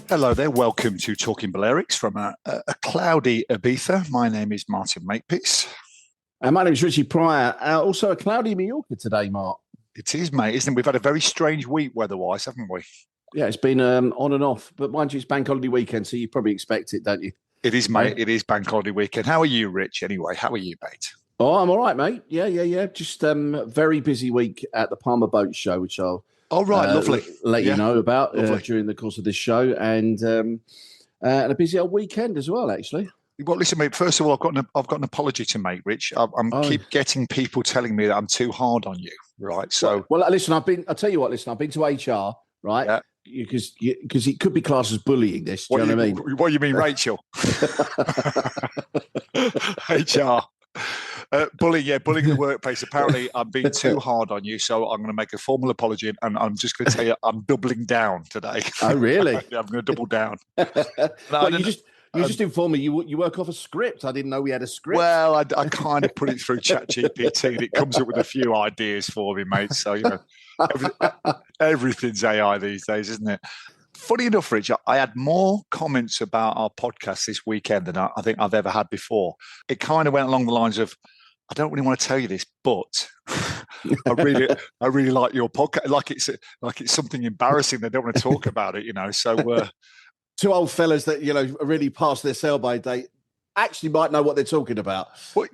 Hello there, welcome to Talking Balearics from a cloudy Ibiza. My name is Martin Makepeace. And my name is Richie Pryor. Also a cloudy Mallorca today, Mark. It is, mate, isn't it? We've had a very strange week weather-wise, haven't we? Yeah, it's been on and off. But mind you, it's bank holiday weekend, so you probably expect it, don't you? It is, mate. It is bank holiday weekend. How are you, Rich, anyway? How are you, mate? Oh, I'm all right, mate. Yeah. Just very busy week at the Palmer Boat Show, which I'll Lovely. Let you know about during the course of this show, and a busy old weekend as well, actually. Well, listen, mate. First of all, I've got an apology to make, Rich. Keep getting people telling me that I'm too hard on you, right? So, well, listen. I'll tell you what. Listen, I've been to HR, right? Yeah. Because it could be classed as bullying. This, do you know what I mean? What do you mean, Rachel? HR. Bullying in the workplace. Apparently, I'm being too hard on you, so I'm going to make a formal apology, and I'm just going to tell you I'm doubling down today. Oh, really? Yeah, I'm going to double down. You just informed me you work off a script. I didn't know we had a script. Well, I kind of put it through ChatGPT, and it comes up with a few ideas for me, mate. So, everything's AI these days, isn't it? Funny enough, Rich, I had more comments about our podcast this weekend than I think I've ever had before. It kind of went along the lines of, I don't really want to tell you this, but I really like your podcast. Like it's something embarrassing. They don't want to talk about it, So two old fellas that are really past their sell-by date actually might know what they're talking about. Well,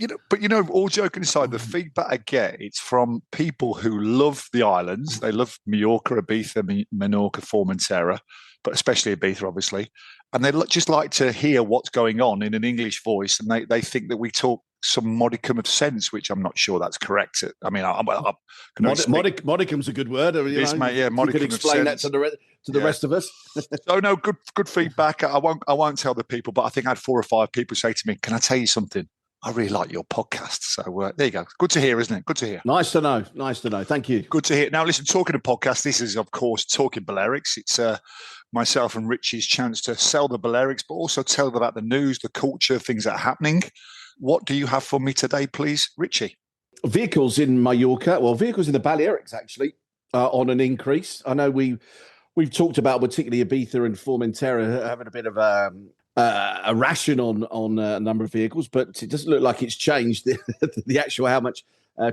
all joking aside, the feedback I get, it's from people who love the islands. They love Mallorca, Ibiza, Menorca, Formentera, but especially Ibiza, obviously. And they just like to hear what's going on in an English voice. And they think that we talk some modicum of sense, which I'm not sure that's correct. I mean, modicum's a good word. Mate, yeah, modicum. You could explain that to the rest of us. So no, good feedback. I won't tell the people, but I think I had 4 or 5 people say to me, "Can I tell you something? I really like your podcast." So there you go. Good to hear, isn't it? Good to hear. Nice to know. Thank you. Good to hear. Now, listen, talking of podcasts, this is, of course, Talking Balearics. It's myself and Richie's chance to sell the Balearics, but also tell them about the news, the culture, things that are happening. What do you have for me today, please, Richie? Vehicles in Mallorca, vehicles in the Balearics, actually, on an increase. I know we've talked about particularly Ibiza and Formentera having a bit of a ration on a number of vehicles, but it doesn't look like it's changed the actual how much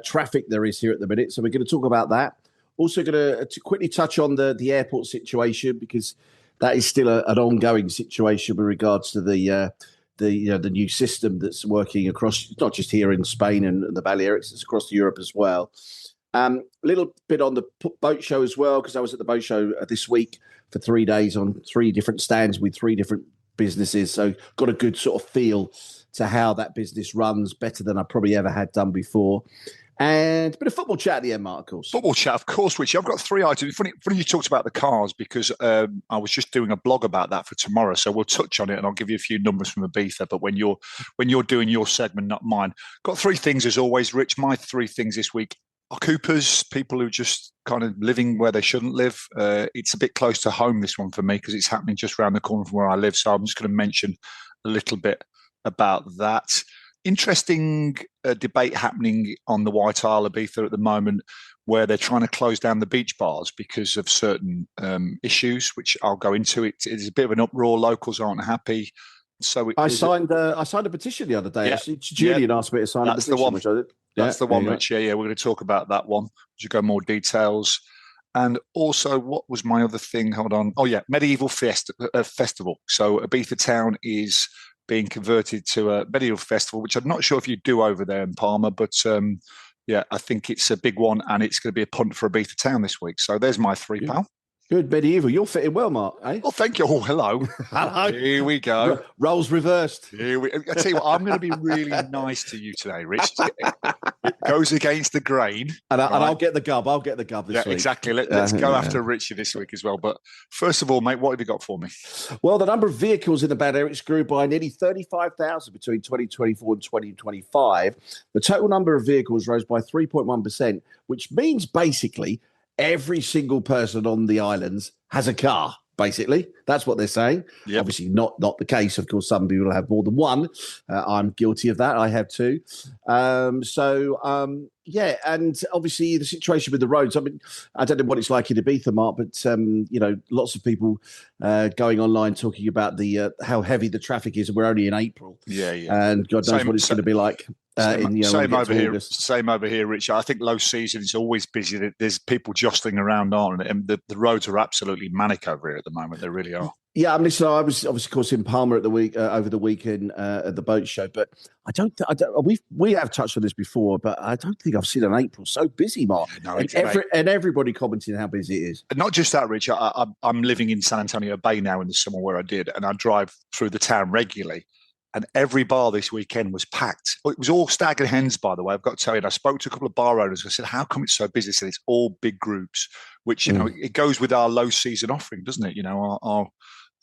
traffic there is here at the minute. So we're going to talk about that. Also going to quickly touch on the airport situation, because that is still an ongoing situation with regards to the new system that's working across, not just here in Spain and the Balearics, it's across Europe as well. A little bit on the boat show as well, because I was at the boat show this week for 3 days on 3 different stands with 3 different businesses. So got a good sort of feel to how that business runs, better than I probably ever had done before. And a bit of football chat at the end, Mark, of course. Football chat, of course, Richie. I've got 3 items. Funny you talked about the cars, because I was just doing a blog about that for tomorrow. So we'll touch on it, and I'll give you a few numbers from Ibiza. But when you're doing your segment, not mine. Got 3 things as always, Rich. My 3 things this week are Coopers, people who just kind of living where they shouldn't live. It's a bit close to home, this one for me, because it's happening just around the corner from where I live. So I'm just going to mention a little bit about that. Interesting debate happening on the White Isle Ibiza at the moment, where they're trying to close down the beach bars because of certain issues, which I'll go into. It is a bit of an uproar. Locals aren't happy. So I signed a petition the other day. Yeah, actually, Julian asked me to sign a petition. The one. Which I did. That's the one, Rich. Yeah. We're going to talk about that one. Should go more details. And also, what was my other thing? Hold on. Oh, yeah, medieval festival. So Ibiza town is being converted to a medieval festival, which I'm not sure if you do over there in Palma, but I think it's a big one, and it's going to be a punt for Ibiza town this week. So there's my 3, pal. Good, medieval. You're fitting well, Mark. Eh? Oh, thank you. Oh, hello. Hello. Here we go. Roles reversed. I tell you what, I'm going to be really nice to you today, Rich. It goes against the grain. And I'll get the gub. I'll get the gub this week. Exactly. Let's go after Richie this week as well. But first of all, mate, what have you got for me? Well, the number of vehicles in the Balearics grew by nearly 35,000 between 2024 and 2025. The total number of vehicles rose by 3.1%, which means basically every single person on the islands has a car, basically. That's what they're saying. Yep. Obviously not the case. Of course, some people have more than one. I'm guilty of that. I have 2. Yeah, and obviously the situation with the roads. I mean, I don't know what it's like in Ibiza, Mark, but lots of people going online talking about the how heavy the traffic is, and we're only in April. Yeah, yeah. And God knows what it's going to be like. Same over here. Same over here, Rich. I think low season is always busy. There's people jostling around on, and the roads are absolutely manic over here at the moment. They really are. Yeah, I mean, so I was obviously, of course, in Palma at the week over the weekend at the boat show, but I don't. We have touched on this before, but I don't think I've seen an April so busy, Mark. No, and everybody commenting how busy it is. Not just that, Rich. I'm living in San Antonio Bay now in the summer where I did, and I drive through the town regularly. And every bar this weekend was packed. It was all staggered hens, by the way. I've got to tell you, and I spoke to a couple of bar owners. I said, how come it's so busy? I said, it's all big groups, which, it goes with our low season offering, doesn't it?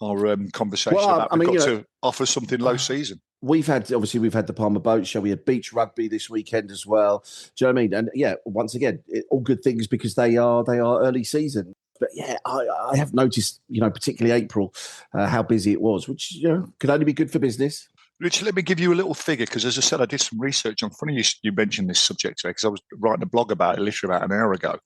our conversation about we've got to offer something low season. We've had the Palma Boat Show. We had beach rugby this weekend as well. Do you know what I mean? And yeah, once again, all good things because they are early season. But yeah, I have noticed, particularly April, how busy it was, which could only be good for business. Richard, let me give you a little figure because, as I said, I did some research on. Funny you mentioned this subject today because I was writing a blog about it literally about an hour ago.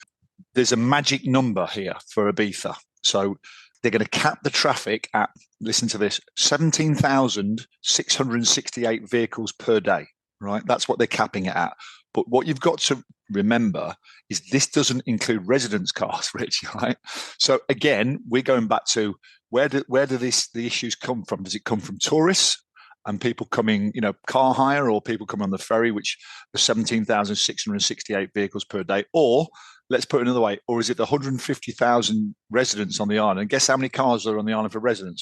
There's a magic number here for Ibiza. So they're going to cap the traffic at, listen to this, 17,668 vehicles per day, right? That's what they're capping it at. But what you've got to remember is this doesn't include residence cars, Rich, right? So again, we're going back to where do the issues come from? Does it come from tourists and people coming, car hire, or people coming on the ferry, which are 17,668 vehicles per day? Or let's put it another way, or is it the 150,000 residents on the island? And guess how many cars are on the island for residents?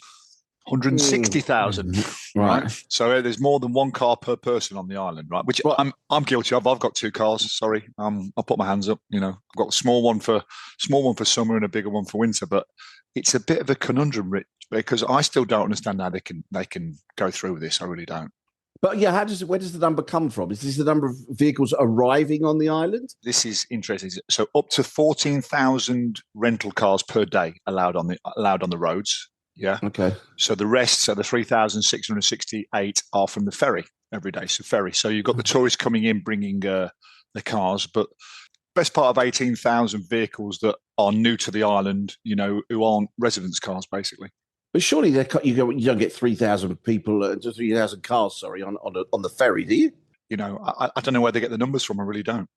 160,000, right? So there's more than one car per person on the island, right? Which I'm guilty of. I've got two cars. Sorry, I'll put my hands up. I've got a small one for summer and a bigger one for winter. But it's a bit of a conundrum, Rich, because I still don't understand how they can go through with this. I really don't. But yeah, where does the number come from? Is this the number of vehicles arriving on the island? This is interesting. So up to 14,000 rental cars per day allowed on the roads. Yeah. Okay. So the rest, the 3,668 are from the ferry every day. So ferry. So you've got the tourists coming in, bringing the cars, but best part of 18,000 vehicles that are new to the island, who aren't residents' cars, basically. But surely you don't get 3,000 people, 3,000 cars, sorry, on the ferry, do you? I don't know where they get the numbers from. I really don't.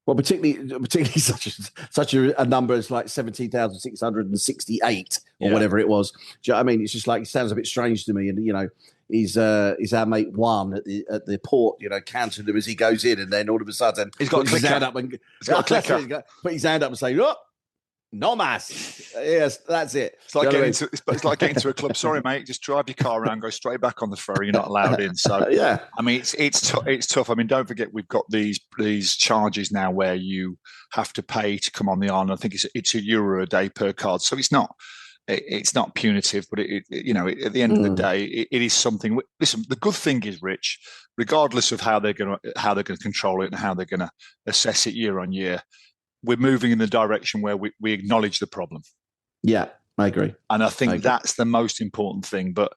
Well, particularly such a number as like 17,668 or whatever it was. Do you know what I mean? It's just like, it sounds a bit strange to me. And, is our mate Juan at the port, counting them as he goes in, and then all of a sudden he's got his hand up and put his hand up and say, "Look, no mas." Yes, that's it. It's like getting to a club. Sorry, mate, just drive your car around, go straight back on the ferry. You're not allowed in. So yeah, I mean, it's tough. I mean, don't forget we've got these charges now where you have to pay to come on the island. I think it's €1 a day per card, so it's not punitive, but at the end of the day, it is something. Listen, the good thing is, Rich, regardless of how they're going to control it and how they're going to assess it year on year, we're moving in the direction where we acknowledge the problem. Yeah, I agree. And I think that's the most important thing. But,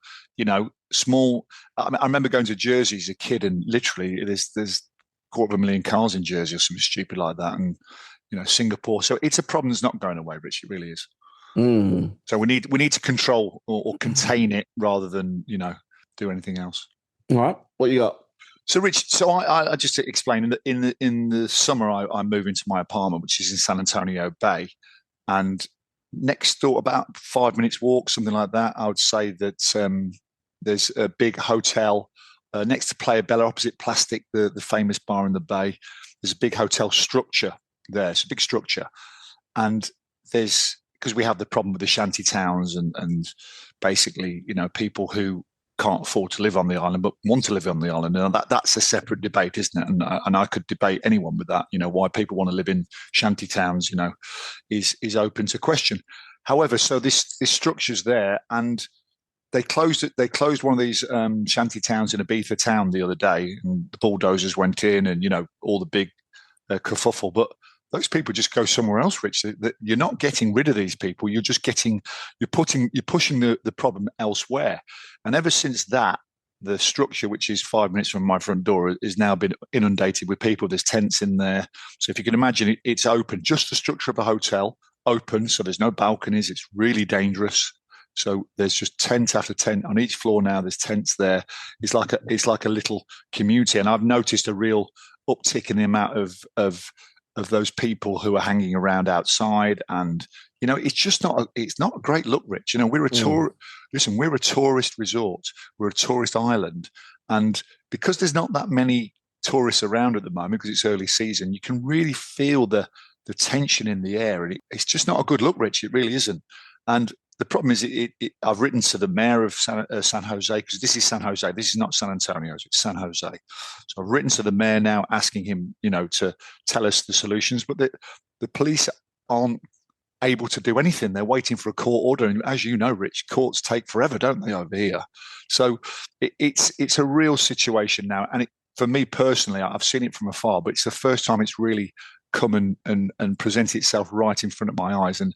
small, I remember going to Jersey as a kid, and literally there's 250,000 cars in Jersey or something stupid like that. And, Singapore. So it's a problem that's not going away, Rich. It really is. Mm. So we need to control or contain it rather than do anything else. All right, what you got? So, Rich, I just explained that in the summer I move into my apartment, which is in San Antonio Bay, and next door, about 5 minutes walk, something like that. I would say that there's a big hotel next to Playa Bella, opposite Plastic, the famous bar in the bay. There's a big hotel structure there. It's a big structure, and because we have the problem with the shanty towns and basically, people who can't afford to live on the island but want to live on the island. And that's a separate debate, isn't it? And I could debate anyone with that. Why people want to live in shanty towns, is open to question. However, so this structure's there, and they closed it. They closed one of these shanty towns in Ibiza town the other day, and the bulldozers went in, and all the big kerfuffle. But those people just go somewhere else, Rich. You're not getting rid of these people. You're pushing the problem elsewhere. And ever since that, the structure, which is 5 minutes from my front door, is now been inundated with people. There's tents in there. So if you can imagine, it's open, just the structure of a hotel, open. So there's no balconies. It's really dangerous. So there's just tent after tent on each floor now. There's tents there. It's like a little community. And I've noticed a real uptick in the amount of those people who are hanging around outside. And it's not a great look, Rich. We're a tourist resort. We're a tourist island, and because there's not that many tourists around at the moment because it's early season, you can really feel the tension in the air, and it's just not a good look, Rich. It really isn't. And the problem is, I've written to the mayor of San Jose, because this is San Jose. This is not San Antonio. It's San Jose. So I've written to the mayor now, asking him, to tell us the solutions. But the police aren't able to do anything. They're waiting for a court order, and as you know, Rich, courts take forever, don't they, over here? So it's a real situation now. And for me personally, I've seen it from afar, but it's the first time it's really come and present itself right in front of my eyes. And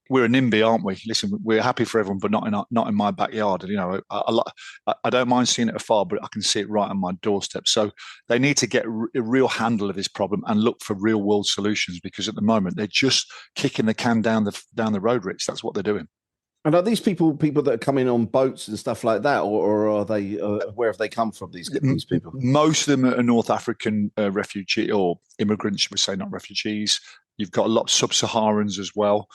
we're a NIMBY, aren't we? Listen, we're happy for everyone, but not in my backyard. And, I don't mind seeing it afar, but I can see it right on my doorstep. So they need to get a real handle of this problem and look for real world solutions, because at the moment they're just kicking the can down the road, Rich. That's what they're doing. And are these people that are coming on boats and stuff like that, or are they? Where have they come from? These people. Most of them are North African refugee or immigrants, should we say, not refugees. You've got a lot of sub-Saharans as well.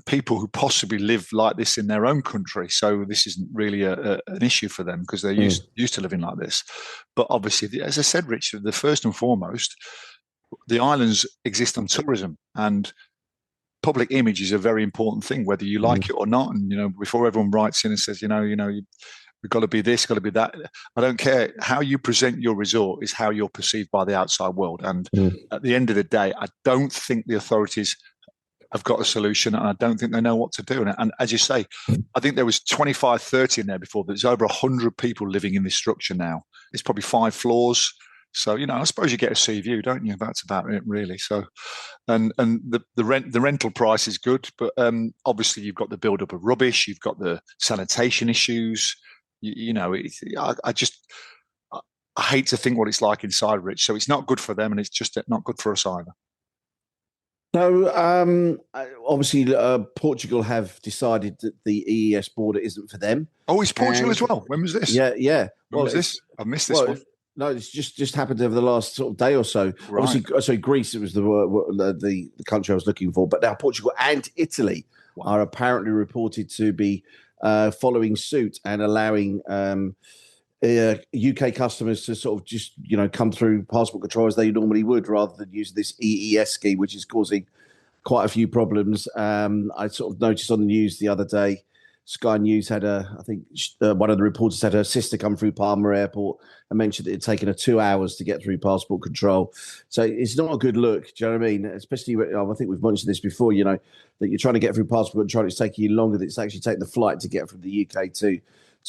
People who possibly live like this in their own country. So this isn't really an issue for them because they're used to living like this. But obviously, as I said, Richard, the first and foremost, the islands exist on tourism, and public image is a very important thing, whether you like it or not. And, before everyone writes in and says, we've got to be this, got to be that. I don't care. How you present your resort is how you're perceived by the outside world. And at the end of the day, I don't think the authorities have got a solution, and I don't think they know what to do. And as you say, I think there was 25, 30 in there before, but there's over 100 people living in this structure now. It's probably 5 floors. So, I suppose you get a sea view, don't you? That's about it, really. So, and the rental price is good, but obviously you've got the build-up of rubbish, you've got the sanitation issues. I hate to think what it's like inside, Rich. So it's not good for them, and it's just not good for us either. So, obviously, Portugal have decided that the EES border isn't for them. Oh, it's Portugal as well. When was this? Yeah. When was this? I've missed this one. No, it's just happened over the last sort of day or so. Right. Obviously, so Greece, it was the country I was looking for, but now Portugal and Italy are apparently reported to be following suit and allowing UK customers to sort of just, come through passport control as they normally would, rather than use this EES scheme, which is causing quite a few problems. I sort of noticed on the news the other day, Sky News had one of the reporters had her sister come through Palma Airport and mentioned it had taken her 2 hours to get through passport control. So it's not a good look. Do you know what I mean? Especially, I think we've mentioned this before, that you're trying to get through passport control, it's taking you longer than it's actually taking the flight to get from the UK to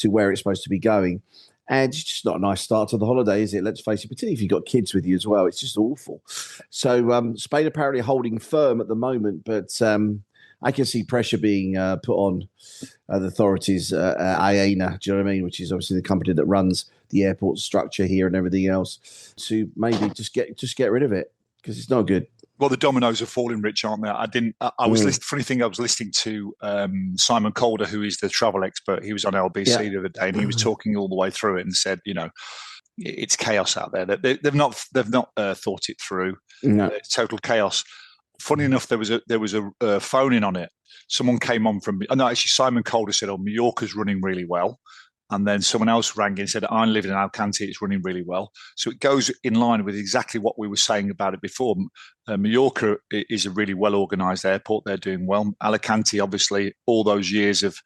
where it's supposed to be going. And it's just not a nice start to the holiday, is it? Let's face it, particularly if you've got kids with you as well. It's just awful. So Spain apparently holding firm at the moment, but I can see pressure being put on the authorities, AENA, do you know what I mean? Which is obviously the company that runs the airport structure here and everything else, to maybe just get rid of it, because it's not good. Well, the dominoes are falling, Rich, aren't they? I was funny thing, I was listening to Simon Calder, who is the travel expert. He was on LBC the other day, and he was talking all the way through it and said, it's chaos out there. They've not thought it through. No. It's total chaos. Funny enough, there was a phone in on it. Someone came on from, actually Simon Calder said, Mallorca's running really well. And then someone else rang in and said, I'm living in Alicante, it's running really well. So it goes in line with exactly what we were saying about it before. Mallorca is a really well-organised airport. They're doing well. Alicante, obviously, all those years of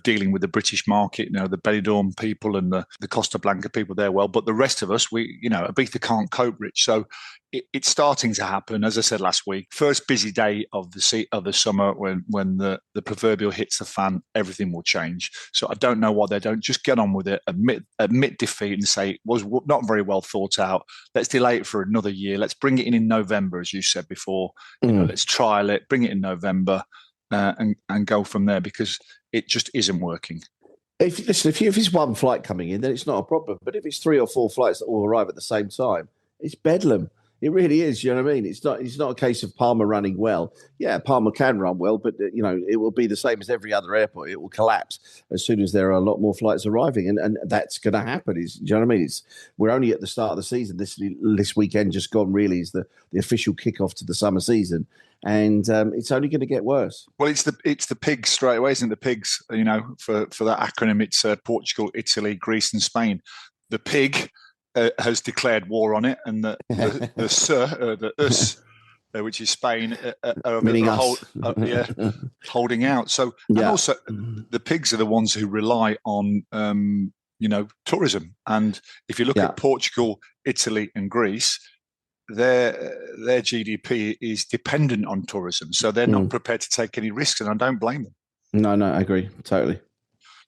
dealing with the British market, the Benidorm people and the Costa Blanca people there well. But the rest of us, Ibiza can't cope, Rich. So it's starting to happen. As I said last week, first busy day of the summer, when the proverbial hits the fan, everything will change. So I don't know why they don't just get on with it, admit defeat and say it was not very well thought out. Let's delay it for another year. Let's bring it in November, as you said before. Let's trial it, bring it in November, and go from there, because it just isn't working. If it's one flight coming in, then it's not a problem. But if it's 3 or 4 flights that all arrive at the same time, it's bedlam. It really is. You know what I mean? It's not a case of Palma running well. Yeah, Palma can run well, but it will be the same as every other airport. It will collapse as soon as there are a lot more flights arriving, and that's going to happen. Do you know what I mean? We're only at the start of the season. This weekend just gone really is the official kickoff to the summer season, and it's only going to get worse. Well, it's the pigs straight away, isn't it? The pigs. For that acronym, it's Portugal, Italy, Greece, and Spain. The pig has declared war on it, and the us, which is Spain, are holding out. So, and also the pigs are the ones who rely on tourism. And if you look at Portugal, Italy, and Greece, their GDP is dependent on tourism, so they're not prepared to take any risks, and I don't blame them. No, I agree totally.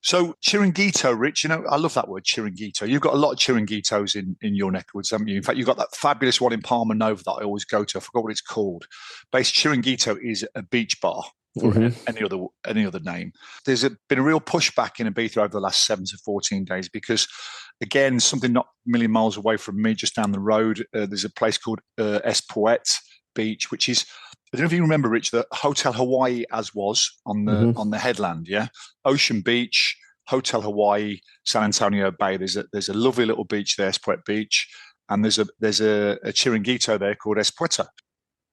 So Chiringuito, Rich, I love that word, Chiringuito. You've got a lot of Chiringuitos in your neck of woods, haven't you? In fact, you've got that fabulous one in Palma Nova that I always go to. I forgot what it's called. Basically, Chiringuito is a beach bar for any other name. There's been a real pushback in Ibiza over the last 7 to 14 days because, again, something not a million miles away from me, just down the road, there's a place called Expat Beach, which is, I don't know if you remember, Rich, the Hotel Hawaii as was on the headland, yeah? Ocean Beach, Hotel Hawaii, San Antonio Bay. There's a lovely little beach there, Espuet Beach, and there's a Chiringuito there called Espueta.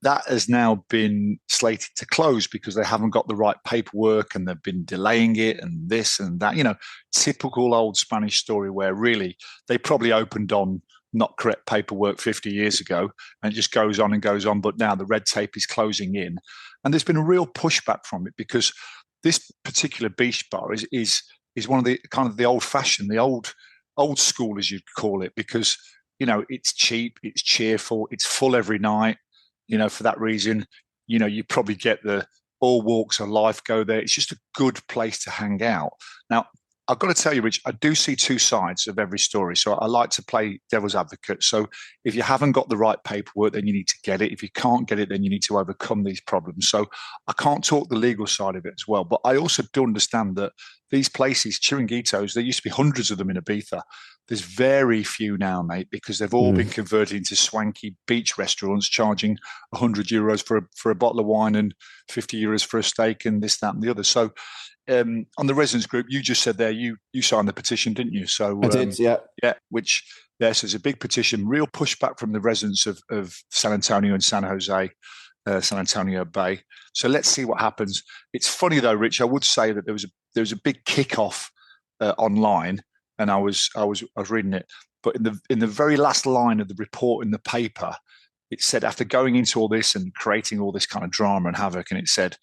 That has now been slated to close because they haven't got the right paperwork and they've been delaying it and this and that. Typical old Spanish story where really they probably opened on not correct paperwork 50 years ago, and it just goes on and goes on. But now the red tape is closing in, and there's been a real pushback from it because this particular beach bar is one of the kind of the old fashioned, the old school, as you'd call it, because it's cheap, it's cheerful, it's full every night. For that reason, you probably get the all walks of life go there. It's just a good place to hang out. Now, I've got to tell you, Rich, I do see two sides of every story. So I like to play devil's advocate. So if you haven't got the right paperwork, then you need to get it. If you can't get it, then you need to overcome these problems. So I can't talk the legal side of it as well. But I also do understand that these places, Chiringuitos, there used to be hundreds of them in Ibiza. There's very few now, mate, because they've all been converted into swanky beach restaurants charging €100 for a bottle of wine and €50 for a steak and this, that, and the other. So on the residents group, you just said there, you signed the petition, didn't you? So I did, yeah. Yeah, which, yes, there's a big petition, real pushback from the residents of San Antonio and San Jose, San Antonio Bay. So let's see what happens. It's funny though, Rich, I would say that there was a big kickoff online, and I was reading it, but in the very last line of the report in the paper, it said, after going into all this and creating all this kind of drama and havoc, and it said,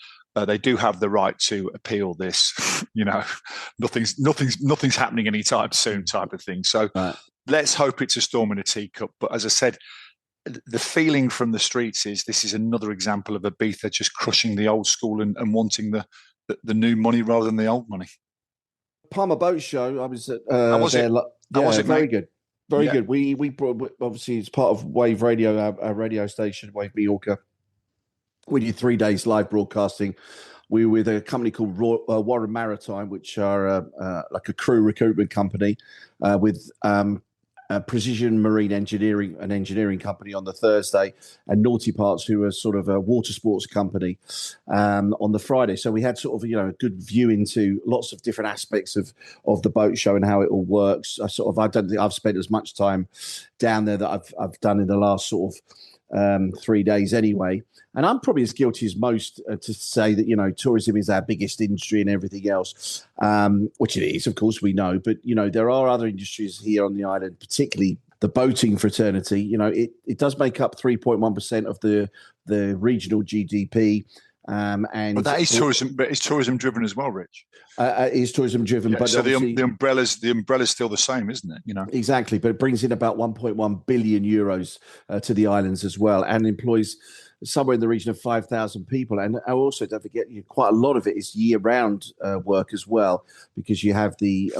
they do have the right to appeal this. Nothing's happening anytime soon, type of thing. So let's hope it's a storm in a teacup. But as I said, the feeling from the streets is this is another example of Ibiza just crushing the old school and wanting the new money rather than the old money. Palma Boat Show. I was at. How was it? How was it, very mate? good. Very good. We brought, obviously, it's part of Wave Radio, our radio station, Wave Mallorca. We did 3 days live broadcasting. We were with a company called Warren Maritime, which are like a crew recruitment company with Precision Marine Engineering, an engineering company on the Thursday, and Naughty Parts, who are sort of a water sports company on the Friday. So we had sort of, a good view into lots of different aspects of the boat show and how it all works. I don't think I've spent as much time down there that I've done in the last sort of 3 days anyway. And I'm probably as guilty as most to say that, tourism is our biggest industry and everything else, which it is, of course, we know. But, there are other industries here on the island, particularly the boating fraternity. It does make up 3.1% of the regional GDP. But that is tourism, but it's tourism driven as well, Rich. It is tourism driven, but so the umbrella's still the same, isn't it? Exactly, but it brings in about 1.1 billion euros to the islands as well, and employs somewhere in the region of 5,000 people. And also, don't forget, quite a lot of it is year-round work as well, because you have the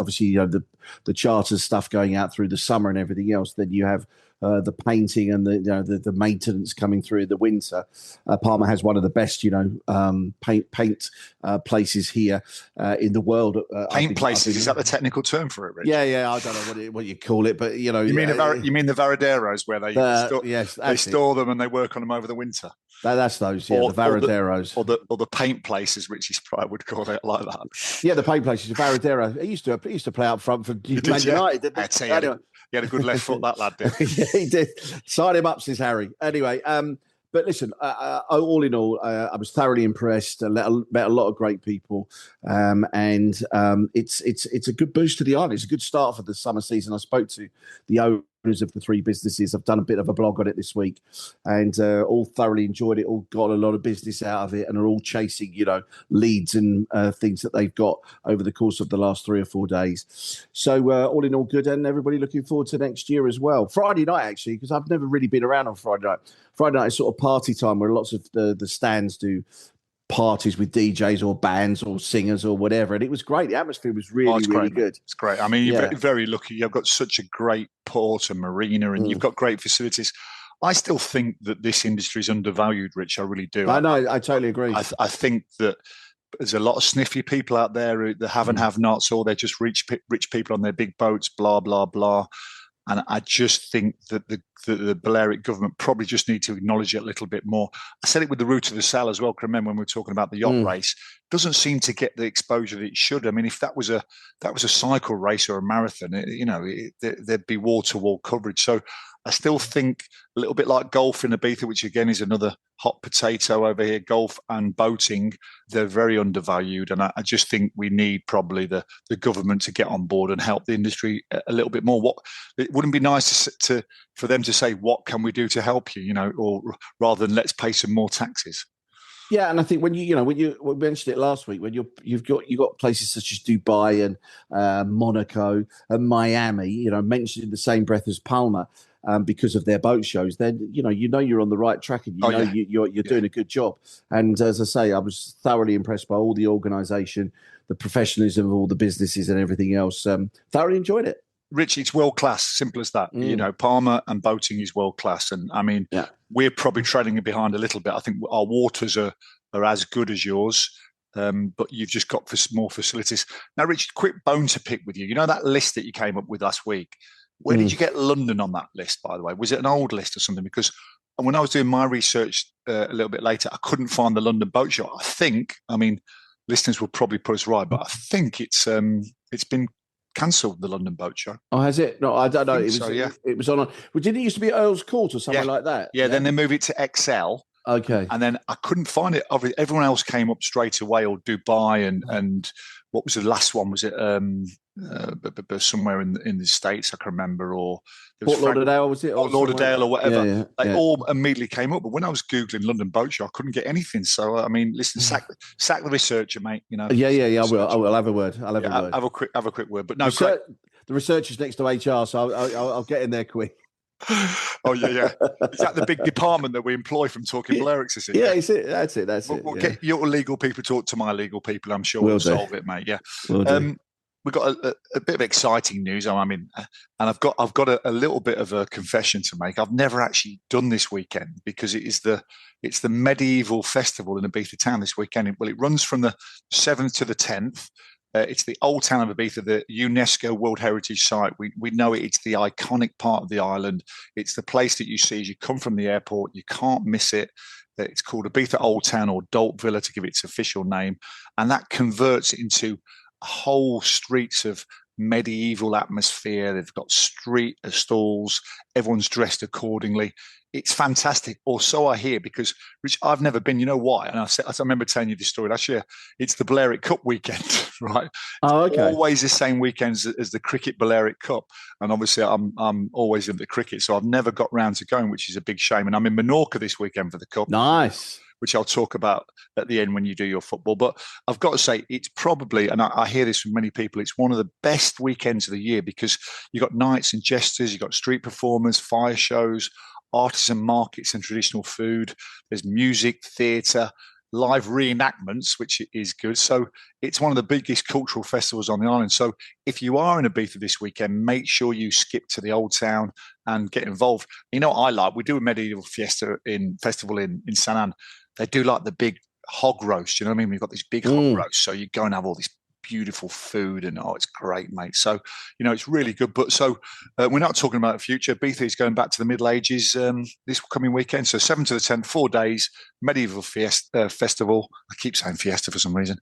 charter stuff going out through the summer and everything else. Then you have the painting and the maintenance coming through in the winter. Palma has one of the best, paint places here in the world. Paint places, is that the technical term for it, Rich? Yeah. I don't know what you call it, but you mean the Varaderos where they store them and they work on them over the winter. That's those, the Varaderos. Or the paint places, Richie's Pride would call it like that. Yeah, the paint places, Varadero. He used to play up front for Man United, didn't he? He had a good left foot, that lad did. Yeah, he did. Sign him up, says Harry. Anyway, but listen, all in all, I was thoroughly impressed. Met a lot of great people, and it's a good boost to the island. It's a good start for the summer season. I spoke to the owners of the three businesses. I've done a bit of a blog on it this week, and all thoroughly enjoyed it. All got a lot of business out of it, and are all chasing, leads and things that they've got over the course of the last 3 or 4 days. So all in all, good, and everybody looking forward to next year as well. Friday night, actually, because I've never really been around on Friday night. Friday night is sort of party time where lots of the stands do parties with DJs or bands or singers or whatever, and it was great. The atmosphere was really good. It's great. I mean, you're very lucky. You've got such a great port and marina, and you've got great facilities. I still think that this industry is undervalued, Rich. I really do. I know. I totally agree. I think that there's a lot of sniffy people out there that have-nots, or they're just rich people on their big boats, blah, blah, blah. And I just think that the Balearic government probably just need to acknowledge it a little bit more. I said it with the Route of the Sail as well. Remember when we were talking about the yacht race? Doesn't seem to get the exposure that it should. I mean, if that was a cycle race or a marathon, there'd be wall-to-wall coverage. So I still think a little bit like golf in Ibiza, which again is another hot potato over here, golf and boating, they're very undervalued. And I just think we need probably the government to get on board and help the industry a little bit more. It wouldn't be nice for them to say, what can we do to help you, or rather than let's pay some more taxes. Yeah, and I think when we mentioned it last week, when you've got places such as Dubai and Monaco and Miami, mentioned in the same breath as Palma, because of their boat shows, then you're on the right track, and you're doing a good job. And as I say, I was thoroughly impressed by all the organisation, the professionalism of all the businesses, and everything else. Thoroughly enjoyed it. Rich, it's world class. Simple as that. Palma and boating is world class, and I mean, we're probably trailing behind a little bit. I think our waters are as good as yours. But you've just got more facilities. Now, Rich, quick bone to pick with you. You know that list that you came up with last week? Where did you get London on that list, by the way? Was it an old list or something? Because when I was doing my research a little bit later, I couldn't find the London boat show. I mean, listeners will probably put us right, but I think it's been cancelled, the London boat show. Oh, has it? No, I don't know. It was on. Well, didn't it used to be Earl's Court or something like that? Yeah, then they moved it to XL. Okay. And then I couldn't find it. Everyone else came up straight away, or Dubai, and what was the last one? Was it somewhere in the States? I can remember, or Fort Lauderdale, was it? Fort Lauderdale or whatever. Yeah. They all immediately came up. But when I was Googling London Boat Show, I couldn't get anything. So, I mean, listen, sack the researcher, mate. Yeah. I will have a word. I'll have a word. Have a quick word. But no, the researcher's next to HR, so I'll get in there quick. Oh yeah. Is that the big department that we employ from Talking Balearics? Is it? Yeah, that's it. We'll get your legal people talk to my legal people. I'm sure we'll solve it, mate. Yeah. We've got a bit of exciting news. I mean, and I've got a little bit of a confession to make. I've never actually done this weekend because it's the medieval festival in Ibiza town this weekend. Well, it runs from the 7th to the 10th. It's the old town of Ibiza, the UNESCO World Heritage Site. We know it. It's the iconic part of the island. It's the place that you see as you come from the airport. You can't miss it. It's called Ibiza Old Town, or Dolt Villa to give it its official name. And that converts it into whole streets of medieval atmosphere. They've got street stalls. Everyone's dressed accordingly. It's fantastic, or so I hear, because, Rich, I've never been. You know why? And I remember telling you this story last year. It's the Balearic Cup weekend, right? Oh, okay. It's always the same weekends as the Cricket Balearic Cup. And obviously, I'm always into cricket, so I've never got round to going, which is a big shame. And I'm in Menorca this weekend for the Cup. Nice. Which I'll talk about at the end when you do your football. But I've got to say, it's probably, and I hear this from many people, it's one of the best weekends of the year, because you've got knights and jesters, you've got street performers, fire shows, artisan markets and traditional food. There's music, theatre. live reenactments, which is good. So it's one of the biggest cultural festivals on the island. So if you are in Ibiza this weekend, make sure you skip to the Old Town and get involved. You know what I like? We do a medieval festival in San An. They do like the big hog roast. You know what I mean? We've got these big hog roasts. So you go and have all this beautiful food, and it's great, mate. So it's really good. But so we're not talking about the future. Ibiza is going back to the Middle Ages this coming weekend. So 7 to the 10th, 4 days, medieval festival. I keep saying fiesta for some reason.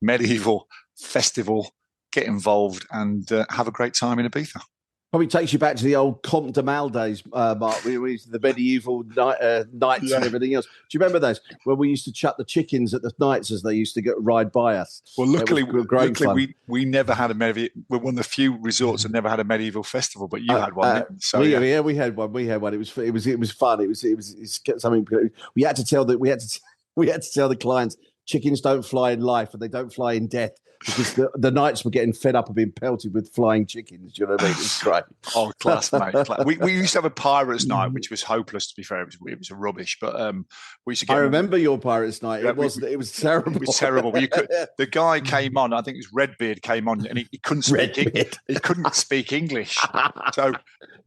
Medieval festival. Get involved and have a great time in Ibiza. Probably takes you back to the old Comte de Mal days, Mark. We used the medieval nights and everything else. Do you remember those when we used to chuck the chickens at the nights as they used to ride by us? Well, luckily we never had a medieval. We're one of the few resorts that never had a medieval festival, but you had one. So we had one. We had one. It was fun. It was something we had to tell the clients chickens don't fly in life and they don't fly in death. Because the knights were getting fed up of being pelted with flying chickens. Do you know what I mean? It's great. Oh, class, mate. We used to have a pirates' night, which was hopeless, to be fair. It was rubbish, but we used to get... I remember your pirates' night. It was terrible. It was terrible. The guy came on, I think it was Redbeard came on, and he couldn't speak English. So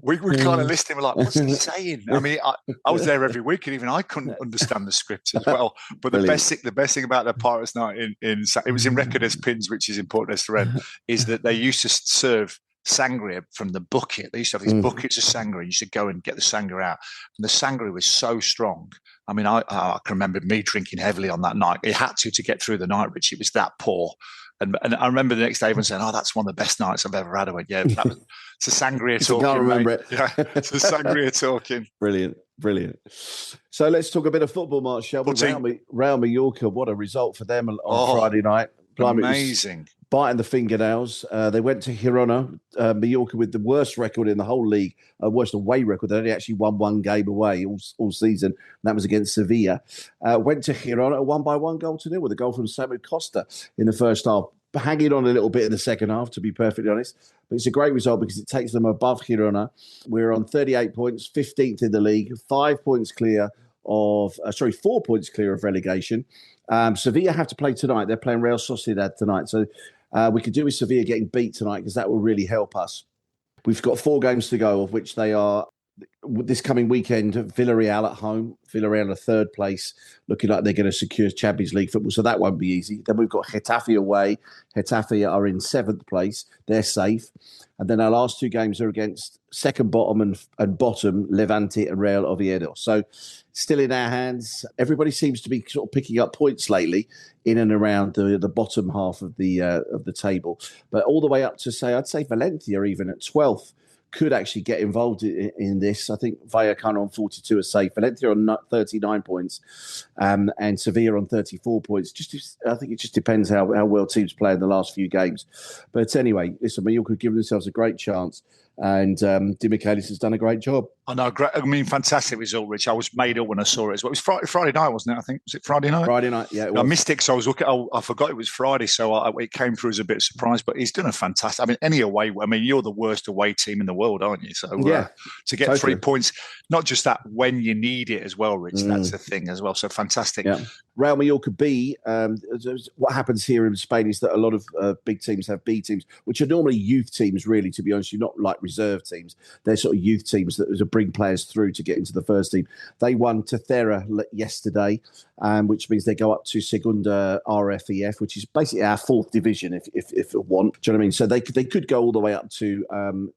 we kind of listening, we're like, what's he saying? I mean, I was there every week, and even I couldn't understand the script as well. But the best thing about the pirates' night it was in Recorders Pins, which is important as to rent, is that they used to serve sangria from the bucket. They used to have these buckets of sangria. You used to go and get the sangria out. And the sangria was so strong. I mean, I can remember me drinking heavily on that night. It had to get through the night, Rich. It was that poor. And I remember the next day everyone saying, that's one of the best nights I've ever had. I went, it's a sangria talking. I can't remember it. Yeah, it's a sangria talking. Brilliant. So let's talk a bit of football, Mark, shall we? Real Mallorca, what a result for them on Friday night. Amazing. Biting the fingernails. They went to Girona, Mallorca, with the worst record in the whole league, worst away record. They only actually won one game away all season, and that was against Sevilla. Went to Girona, won by 1-0 with a goal from Samuel Costa in the first half. Hanging on a little bit in the second half, to be perfectly honest. But it's a great result because it takes them above Girona. We're on 38 points, 15th in the league, 4 points clear of relegation. Sevilla have to play tonight. They're playing Real Sociedad tonight. So we could do with Sevilla getting beat tonight because that will really help us. We've got 4 games to go, of which they are this coming weekend, Villarreal at home. Villarreal are 3rd place, looking like they're going to secure Champions League football, so that won't be easy. Then we've got Getafe away. Getafe are in 7th place. They're safe. And then our last 2 games are against second bottom and bottom, Levante and Real Oviedo. So still in our hands. Everybody seems to be sort of picking up points lately in and around the bottom half of the table. But all the way up to, I'd say Valencia even at 12th. Could actually get involved in this. I think Vallecano on 42 are safe. Valencia on 39 points, and Sevilla on 34 points. I think it just depends how well teams play in the last few games. But anyway, listen, Mallorca give themselves a great chance, and Di Michaelis has done a great job. I know, great. I mean, fantastic result, Rich. I was made up when I saw it as well. It was Friday night, wasn't it? I think was it Friday night? Friday night, yeah. It was. I missed it, so I was looking. I forgot it was Friday, so it came through as a bit of a surprise. But he's done a fantastic. I mean, any away. I mean, you're the worst away team in the world, aren't you? So to get 3 points, not just that when you need it as well, Rich. That's the thing as well. So fantastic. Yeah. Real Mallorca B. What happens here in Spain is that a lot of big teams have B teams, which are normally youth teams. Really, to be honest, you're not like reserve teams. They're sort of youth teams that bring players through to get into the first team. They won Tercera yesterday, which means they go up to Segunda RFEF, which is basically our 4th division, if you want. Do you know what I mean? So they could go all the way up to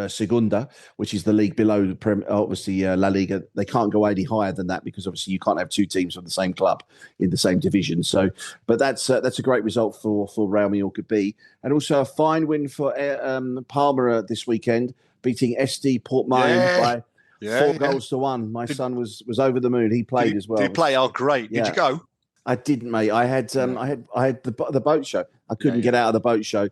Segunda, which is the league below obviously La Liga. They can't go any higher than that because obviously you can't have 2 teams from the same club in the same division. So, but that's a great result for Real Mallorca B, and also a fine win for Palma this weekend, beating SD Portmane by 4 goals to 1. My son was over the moon. He played as well. Did he play? Oh, great! Did you go? I didn't, mate. I had the boat show. I couldn't get out of the boat show,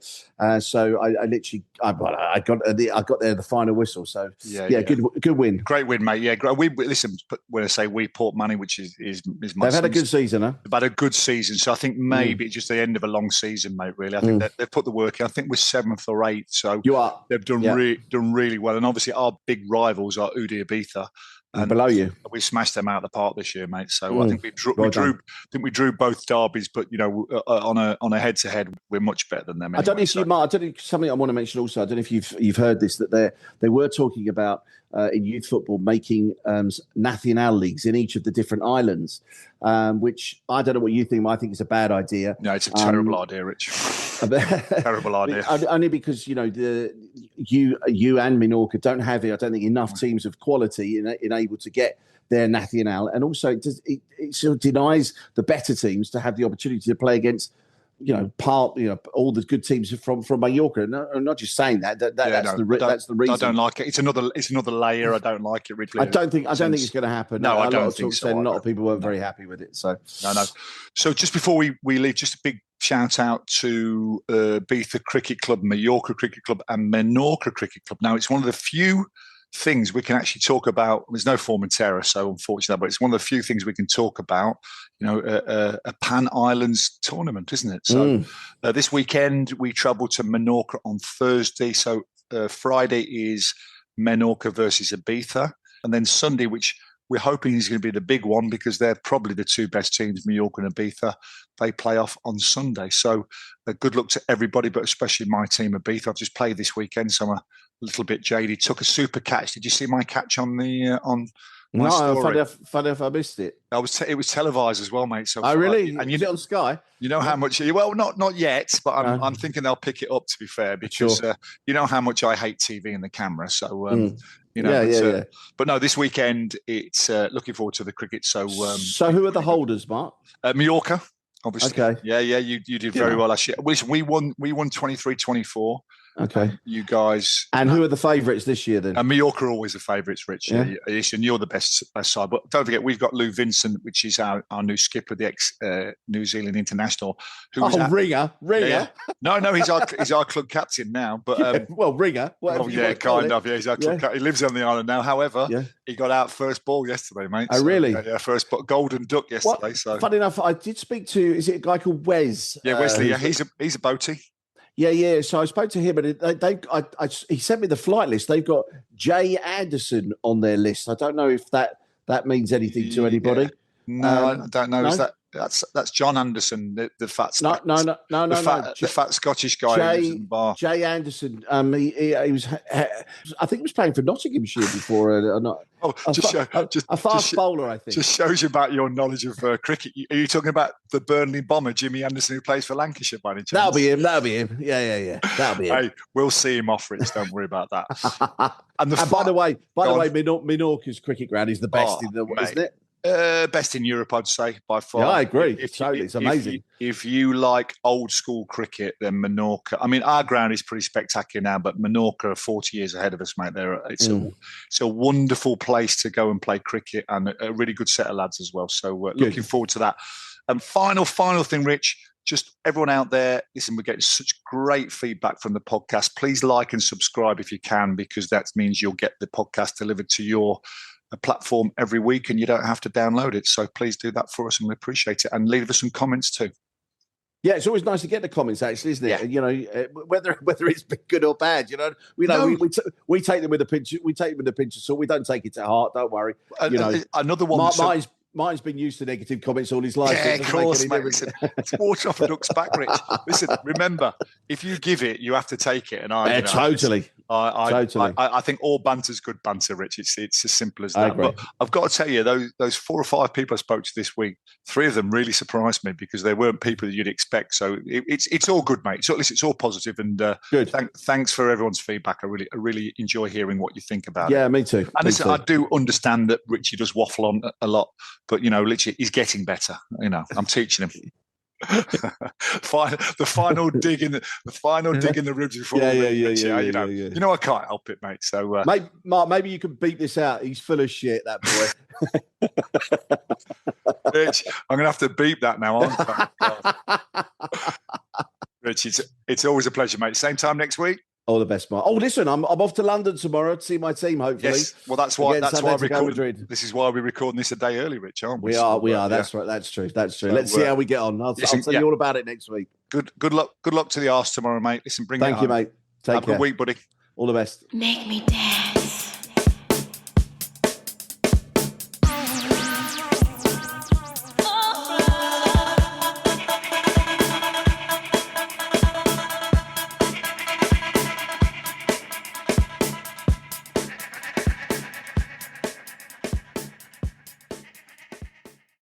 so I literally I got there the final whistle. So good win, great win, mate. Yeah, great. Listen, when I say we Portmane, which is my. They've had a good season, huh? They've had a good season, so I think maybe it's just the end of a long season, mate. Really, I think they've put the work in. I think we're 7th or 8th, so they've done really well. And obviously, our big rivals are Udi Ibiza. and below you. We smashed them out of the park this year, mate. So I think we drew both derbies, but on a head-to-head, we're much better than them. Anyway, I don't know if you might. I don't know something I want to mention also. I don't know if you've heard this, that they were talking about in youth football making national leagues in each of the different islands, which I don't know what you think. I think it's a bad idea. No, it's a terrible idea, Rich. Terrible idea. Only because you and Menorca don't have, I don't think, enough teams of quality in able to get their national, and also it sort of denies the better teams to have the opportunity to play against all the good teams from Mallorca. No, I'm not just saying that. That's the reason. I don't like it. It's another layer. I don't like it, Ridley. I don't think it's going to happen. No, I don't think so. A lot of people weren't very happy with it. So no. So just before we leave, just a big shout out to Ibiza Cricket Club, Mallorca Cricket Club, and Menorca Cricket Club. Now, it's one of the few things we can actually talk about. There's no Formentera, so unfortunately, but it's one of the few things we can talk about. A Pan Islands tournament, isn't it? So this weekend we travel to Menorca on Thursday. So Friday is Menorca versus Ibiza, and then Sunday, which we're hoping is going to be the big one because they're probably the two best teams, Mallorca and Ibiza. They play off on Sunday. So good luck to everybody, but especially my team, Ibiza. I've just played this weekend, so I'm a little bit jaded. Took a super catch. Did you see my catch on the on my story? Funny if I missed it. It was televised as well, mate. So really? And is it on Sky? You know how much? Well, not yet, but I'm thinking they'll pick it up. To be fair, because you know how much I hate TV and the camera. So But no, this weekend it's looking forward to the cricket. So who are the holders, Mark? Mallorca, obviously. Okay. Yeah. You did very well last year. We won 23-24. Okay. You guys. And who are the favourites this year then? Mallorca are always the favourites, Rich. Yeah. And you're the best side. But don't forget, we've got Lou Vincent, which is our new skipper, the ex-New Zealand international. Ringer. Yeah. No, he's our club captain now. But Ringer. Kind of. Yeah, he's our club captain. He lives on the island now. However, he got out first ball yesterday, mate. Oh, really? Yeah, first golden duck yesterday. So funny enough, I did speak to, is it a guy called Wes? Yeah, Wesley. He's a boatie. Yeah. So I spoke to him, and he sent me the flight list. They've got Jay Anderson on their list. I don't know if that means anything to anybody. No, I don't know. No? Is that's John Anderson, the fat the fat Scottish guy. Jay Anderson. He was. I think he was playing for Nottinghamshire before. A fast bowler, I think. Just shows you about your knowledge of cricket. Are you talking about the Burnley bomber, Jimmy Anderson, who plays for Lancashire by any chance? That'll be him. Yeah. That'll be him. Hey, we'll see him off, Rich. Don't worry about that. And by the way, Menorca's cricket ground is the best in the world, isn't it? Best in Europe, I'd say, by far. Yeah, I agree. It's amazing. If you like old school cricket, then Menorca. I mean, our ground is pretty spectacular now, but Menorca are 40 years ahead of us, mate. It's a wonderful place to go and play cricket, and a really good set of lads as well. So looking forward to that. And final thing, Rich. Just everyone out there, listen, we're getting such great feedback from the podcast. Please like and subscribe if you can, because that means you'll get the podcast delivered to your platform every week and you don't have to download it. So please do that for us and we appreciate it. And leave us some comments too. Yeah, it's always nice to get the comments, actually, isn't it? Yeah. Whether it's been good or bad, we take them with a pinch. We take them with a pinch of salt. We don't take it to heart. Don't worry. Another one. Mine's been used to negative comments all his life. Yeah, of course, mate. Listen, it's water off a duck's back, Rich. Listen, remember, if you give it, you have to take it. And totally. I think all banter's good banter, Rich. It's as simple as that. But I've got to tell you, those 4 or 5 people I spoke to this week, 3 of them really surprised me because they weren't people that you'd expect. So it's all good, mate. So it's all positive. And good. Thanks for everyone's feedback. I really enjoy hearing what you think about it. Yeah, me too. And listen, I do understand that Richie does waffle on a lot. But, literally, he's getting better. I'm teaching him. The final dig in the ribs before. Yeah. I can't help it, mate. So, Mark, maybe you can beat this out. He's full of shit, that boy. Rich, I'm going to have to beep that now, aren't I? Rich, it's always a pleasure, mate. Same time next week. All the best, Mark. Oh, listen, I'm off to London tomorrow to see my team, hopefully. Yes, well, that's why we're recording. This is why we're recording this a day early, Rich, aren't we? We are. That's right. That's true. So, let's see how we get on. I'll tell you all about it next week. Good luck to the arse tomorrow, mate. Listen, Thank you, mate. Have a good week, buddy. All the best. Make me dance.